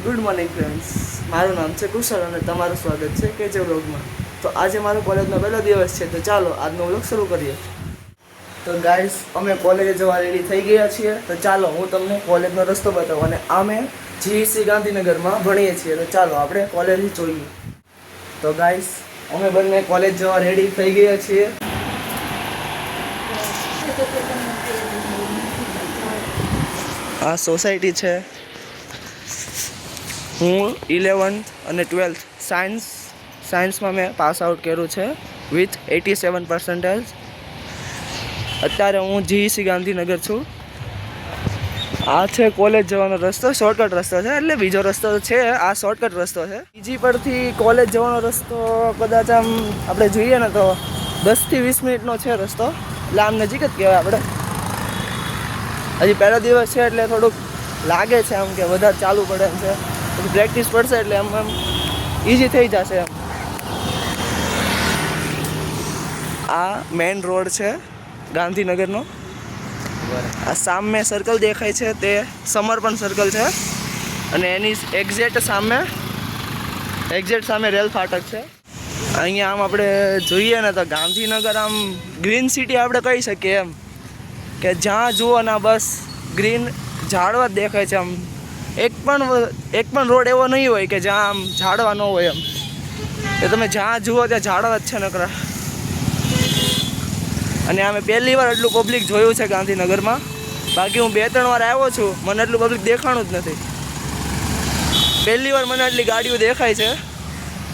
Good morning friends, મારું નામ છે કુશલ અને તમારું સ્વાગત છે કેજે વ્લોગમાં। તો આજે મારો કોલેજનો પહેલો દિવસ છે, તો ચાલો આજનો વ્લોગ શરૂ કરીએ। તો ગાઈસ, અમે કોલેજે જવા રેડી થઈ ગયા છીએ। તો ચાલો હું તમને કોલેજનો રસ્તો બતાવું અને અમે જીઈસી ગાંધીનગરમાં ભણીએ છીએ। તો ચાલો આપણે કોલેજ જોઈએ। તો ગાઈસ, અમે બંને કોલેજ જવા રેડી થઈ ગયા છીએ। આ સોસાયટી છે। હું 11th અને 12th સાયન્સમાં મેં પાસ આઉટ કર્યું છે વિથ 87%। અત્યારે હું જીઈસી ગાંધીનગર છું। આ છે કોલેજ જવાનો રસ્તો, શોર્ટકટ રસ્તો છે, એટલે બીજો રસ્તો છે, આ શોર્ટકટ રસ્તો છે। બીજી પરથી કોલેજ જવાનો રસ્તો કદાચ આમ આપણે જોઈએ ને તો 10 થી 20 મિનિટનો છે રસ્તો, એટલે આમ નજીક જ કહેવાય। આપણે હજી પહેલો દિવસ છે એટલે થોડુંક લાગે છે આમ કે વધારે ચાલવું પડે એમ છે, પછી પ્રેક્ટિસ પડશે એટલે એમ ઇઝી થઈ જશે એમ। આ મેઇન રોડ છે ગાંધીનગરનો। આ સામે સર્કલ દેખાય છે તે સમર્પણ સર્કલ છે અને એની એક્ઝેક્ટ સામે રેલ ફાટક છે। અહીંયા આમ આપણે જોઈએ ને તો ગાંધીનગર આમ ગ્રીન સિટી આપણે કહી શકીએ એમ, કે જ્યાં જુઓ ના બસ ગ્રીન ઝાડવા જ દેખાય છે। આમ એક પણ રોડ એવો નહીં હોય કે જ્યાં આમ ઝાડવા ન હોય એમ, કે તમે જ્યાં જુઓ ત્યાં ઝાડવા જ છે નકરા। અને અમે પહેલી વાર એટલું પબ્લિક જોયું છે ગાંધીનગરમાં, બાકી હું 2-3 વાર આવ્યો છું, મને એટલું પબ્લિક દેખાણું જ નથી। પહેલી વાર મને એટલી ગાડીઓ દેખાય છે,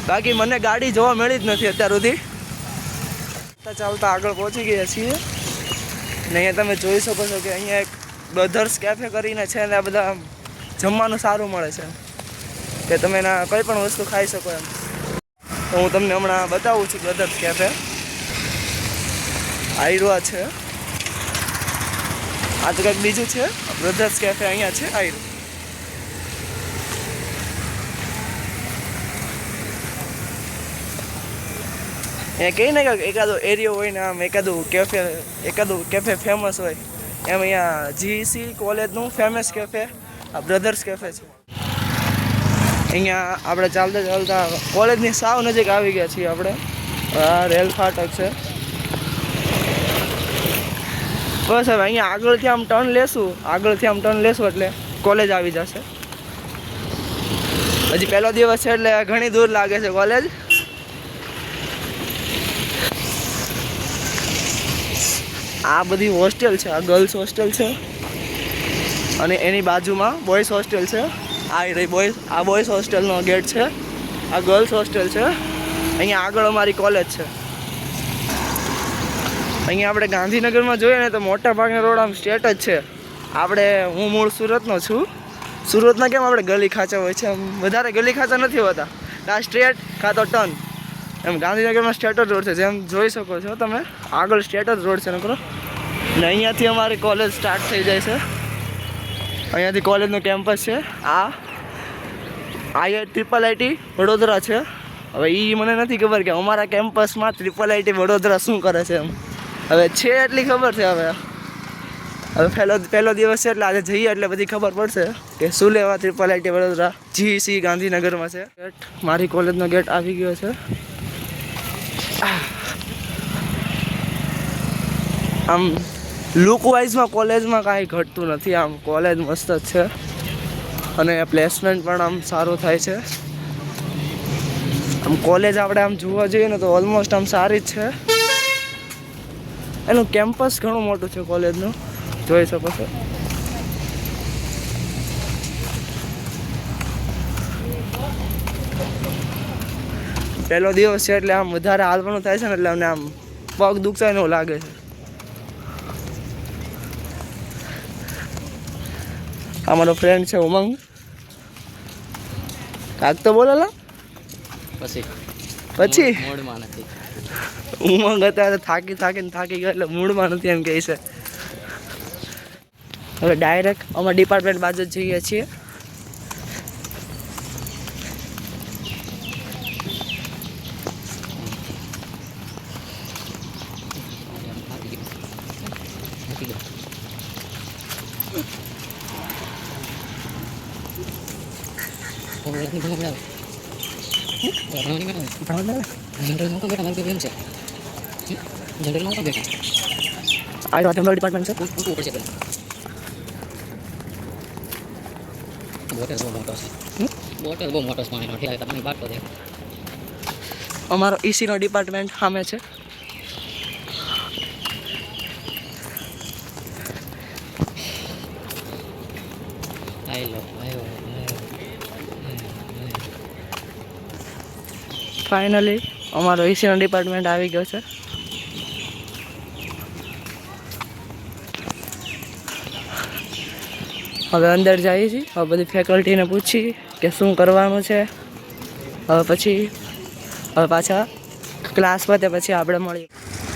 બાકી મને ગાડી જોવા મળી જ નથી અત્યાર સુધી। ચાલતા આગળ પહોંચી ગયા છીએ ને અહીંયા તમે જોઈ શકો છો કે અહીંયા એક બ્રધર્સ કેફે કરીને છે ને આ બધા જમવાનું સારું મળે છે, કે તમે એના કંઈ પણ વસ્તુ ખાઈ શકો એમ। તો હું તમને હમણાં બતાવું છું બ્રધર્સ કેફે। આયરવા છે, આ તો કંઈક બીજું છે। બ્રધર્સ કેફે અહીંયા છે આયરુ। અહીંયા કહી ને કે એકાદો એરિયો હોય ને આમ એકાદું કેફે ફેમસ હોય, એમ અહીંયા જીઈસી કોલેજનું ફેમસ કેફે આ બ્રધર્સ કેફે છે। અહીંયા આપણે ચાલતા કોલેજની સાવ નજીક આવી ગયા છીએ આપણે। આ રેલ ફાટક છે, બસ હવે અહીંયા આગળથી આમ ટર્ન લેશું એટલે કોલેજ આવી જશે। હજી પહેલો દિવસ છે એટલે ઘણી દૂર લાગે છે કોલેજ। આ બધી હોસ્ટેલ છે, આ ગર્લ્સ હોસ્ટેલ છે અને એની બાજુમાં બોયઝ હોસ્ટેલ છે। આ બોયઝ હોસ્ટેલનો ગેટ છે, આ ગર્લ્સ હોસ્ટેલ છે। અહીંયા આગળ અમારી કોલેજ છે। અહીંયા આપણે ગાંધીનગરમાં જોઈએ ને તો મોટા ભાગના રોડ આમ સ્ટ્રેટ જ છે। હું મૂળ સુરતનો છું। સુરતના કેમ આપણે ગલી ખાંચા હોય છે, આમ વધારે ગલી ખાંચા નથી હોતા, આ સ્ટ્રેટ કાં તો ટર્ન, એમ ગાંધીનગરમાં સ્ટ્રેટ જ રોડ છે। જેમ જોઈ શકો છો તમે, આગળ સ્ટ્રેટ જ રોડ છે નકરો, ને અહીંયાથી અમારી કોલેજ સ્ટાર્ટ થઈ જાય છે। અહીંયાથી કોલેજનું કેમ્પસ છે। આ IIT વડોદરા છે। હવે એ મને નથી ખબર કે અમારા કેમ્પસમાં IIT વડોદરા શું કરે છે એમ, હવે છે એટલી ખબર છે। હવે પહેલો દિવસ છે એટલે આજે જઈએ એટલે બધી ખબર પડશે કે શું લેવા IIT વડોદરા જીઈસી ગાંધીનગરમાં છે। મારી કોલેજનો ગેટ આવી ગયો છે। આમ લુક વાઇઝમાં કોલેજમાં કાંઈ ઘટતું નથી, આમ કોલેજ મસ્ત જ છે અને પ્લેસમેન્ટ પણ આમ સારું થાય છે। આમ કોલેજ આપણે આમ જોવા જઈએ ને તો ઓલમોસ્ટ આમ સારી જ છે। એનું કેમ્પસ ઘણું મોટું છે કોલેજનું, જોઈ શકો છો। પહેલો દિવસ છે એટલે આમ વધારે હાલવાનું થાય છે ને, એટલે અમને આમ પગ દુખતા એવું લાગે છે। આ મારો ફ્રેન્ડ છે ઉમંગ, કાક તો બોલેલા પછી ઉમંગ અત્યારે થાકી ગયા એટલે મૂડમાં નથી એમ કહે છે। હવે ડાયરેક્ટ અમારા ડિપાર્ટમેન્ટ બાજુ જ જઈએ છીએ। ડિપાર્ટમેન્ટ છે અમારો ઈસીનો ડિપાર્ટમેન્ટ સામે છે. ફાઇનલી અમારો ઈસીનો ડિપાર્ટમેન્ટ આવી ગયો છે. હવે અંદર જઈએ છીએ. હવે બધી ફેકલ્ટીને પૂછી કે શું કરવાનું છે. હવે પાછા ક્લાસ પતે પછી આપણે મળીએ.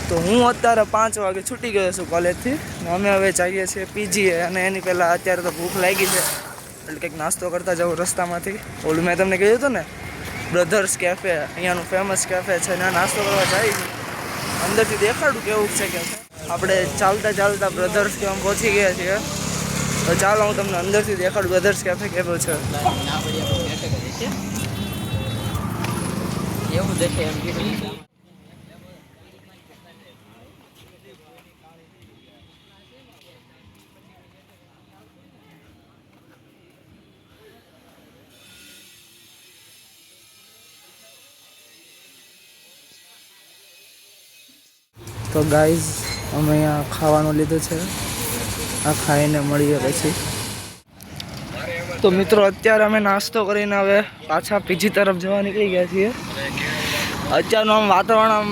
તો હું અત્યારે 5 વાગે છૂટી ગયો છું કોલેજથી ને અમે હવે જઈએ છીએ પીજીએ. અને એની પહેલાં અત્યારે તો ભૂખ લાગી છે એટલે કંઈક નાસ્તો કરતા જાઉં રસ્તામાંથી. ઓલું મેં તમને કહ્યું હતું ને બ્રધર્સ કેફે, અહીંયાનું ફેમસ કેફે છે, ત્યાં નાસ્તો કરવા જાય છે. અંદરથી દેખાડું કેવું છે કે આપણે ચાલતા ચાલતા બ્રધર્સ કેમ પહોંચી ગયા છીએ. તો ચાલો હું તમને અંદરથી દેખાડું બ્રધર્સ કેફે કેવું છે. એવું દેખે એમ તો ગાઈઝ અમે અહીંયા ખાવાનું લીધું છે. આ ખાઈને મળીએ પછી. તો મિત્રો અત્યારે અમે નાસ્તો કરીને હવે પાછા પીજી તરફ જવા નીકળી ગયા છીએ. અત્યારનું આમ વાતાવરણ આમ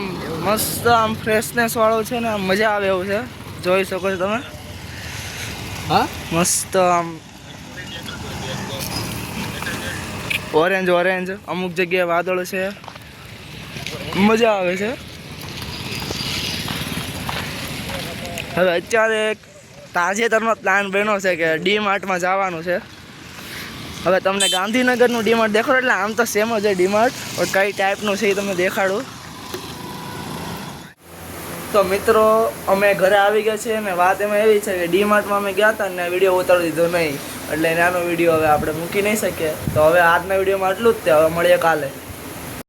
મસ્ત આમ ફ્રેશનેસ વાળું છે ને આમ મજા આવે એવું છે. જોઈ શકો છો તમે. હા મસ્ત આમ ઓરેન્જ અમુક જગ્યાએ વાદળ છે. મજા આવે છે. હવે અત્યારે એક તાજેતરનો પ્લાન બન્યો છે કે ડીમાર્ટમાં જવાનું છે. હવે તમને ગાંધીનગરનું ડીમાર્ટ દેખાડો. એટલે આમ તો સેમ જ છે ડીમાર્ટ, પણ કઈ ટાઈપનું છે એ તમને દેખાડું. તો મિત્રો અમે ઘરે આવી ગયા છીએ અને વાત એમાં એવી છે કે ડીમાર્ટમાં અમે ગયા હતા ને વિડીયો ઉતારી દીધો નહીં, એટલે નાનો વિડીયો હવે આપણે મૂકી નહીં શકીએ. તો હવે આજના વિડીયોમાં આટલું જ તે. હવે મળીએ કાલે.